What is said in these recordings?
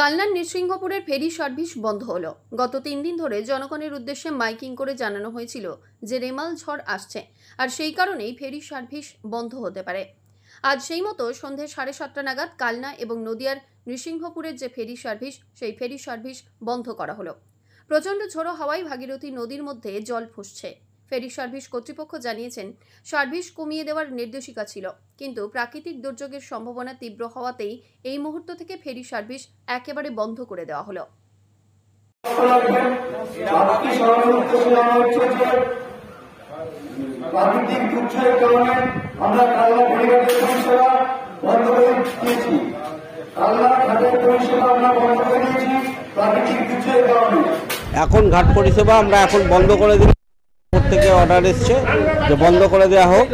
কালনার নৃসিংহপুরের ferry service বন্ধ হলো। গত 3 দিন ধরে জনগণের উদ্দেশ্যে মাইকিং করে জানানো হয়েছিল যে রেমাল ঝড় আসছে আর সেই কারণেই ফেরি সার্ভিস বন্ধ হতে পারে। আজ সেই মতো সন্ধ্যে 7:30 নাগাদ কালনা এবং নদিয়ার নৃসিংহপুরের যে ফেরি সার্ভিস সেই ফেরি সার্ভিস বন্ধ করা হলো। প্রচণ্ড ঝোড়ো হাওয়ায় ভাগীরথী নদীর মধ্যে জল ফুসছে। ফেরি সার্ভিস কর্তৃপক্ষ জানিয়েছেন সার্ভিস কমিয়ে দেওয়ার নির্দেশিকা ছিল, কিন্তু প্রাকৃতিক দুর্যোগের সম্ভাবনা তীব্র হওয়াতেই এই মুহূর্ত থেকে ফেরি সার্ভিস একেবারে বন্ধ করে দেওয়া হলো। প্রাকৃতিক দুর্যোগের কারণে আমরা কালনা ফেরিঘাটের পরিষেবা বন্ধ করে দিয়েছি। কালনা ঘাটের পরিষেবা আমরা বন্ধ করে দিয়েছি প্রাকৃতিক দুর্যোগের কারণে। এখন ঘাট পরিষেবা আমরা এখন বন্ধ করে দিলাম। থেকে অর্ডার এসছে যে বন্ধ করে দেওয়া হোক,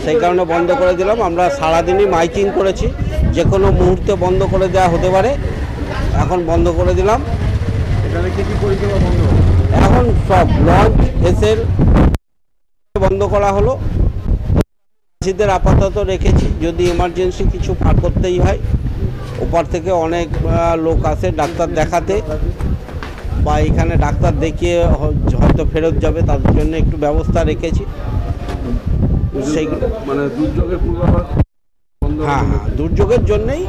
সেই কারণে বন্ধ করে দিলাম। আমরা সারাদিনই মাইকিং করেছি, যে কোনো মুহূর্তে বন্ধ করে দেওয়া হতে পারে। এখন বন্ধ করে দিলাম। এখানে কি কি পরিষেবা বন্ধ? এখন সব লঞ্চ এসের বন্ধ করা হলো। চাষিদের আপাতত রেখেছি, যদি এমার্জেন্সি কিছু পার করতেই হয়। ওপার থেকে অনেক লোক আসে ডাক্তার দেখাতে, বা এখানে ডাক্তার দেখিয়ে হয়তো ফেরত যাবে, তাদের জন্য একটু ব্যবস্থা রেখেছি। সেই মানে দুর্যোগের পূর্বাভাস বন্ধ? হ্যাঁ, দুর্যোগের জন্যেই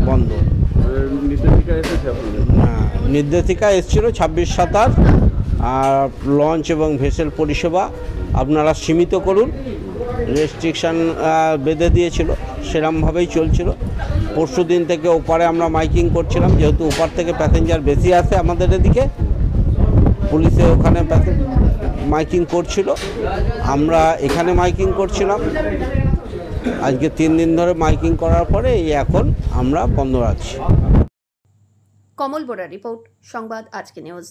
বন্ধ। নির্দেশিকা এসেছে আপনাদের? হ্যাঁ, নির্দেশিকা এসেছিল 26-27, আর লঞ্চ এবং ভেসেল পরিষেবা আপনারা সীমিত করুন। রেস্ট্রিকশান বেঁধে দিয়েছিল, সেরমভাবেই চলছিল। পরশু দিন থেকে ওপারে আমরা মাইকিং করছিলাম, যেহেতু ওপার থেকে প্যাসেঞ্জার বেশি আসে আমাদের এদিকে। পুলিশে ওখানে মাইকিং করছিল, আমরা এখানে মাইকিং করছিলাম। আজকে 3 দিন ধরে মাইকিং করার পরে এই এখন আমরা বন্ধ রাখছি। কমল বোরা রিপোর্ট, সংবাদ আজকে নিউজ।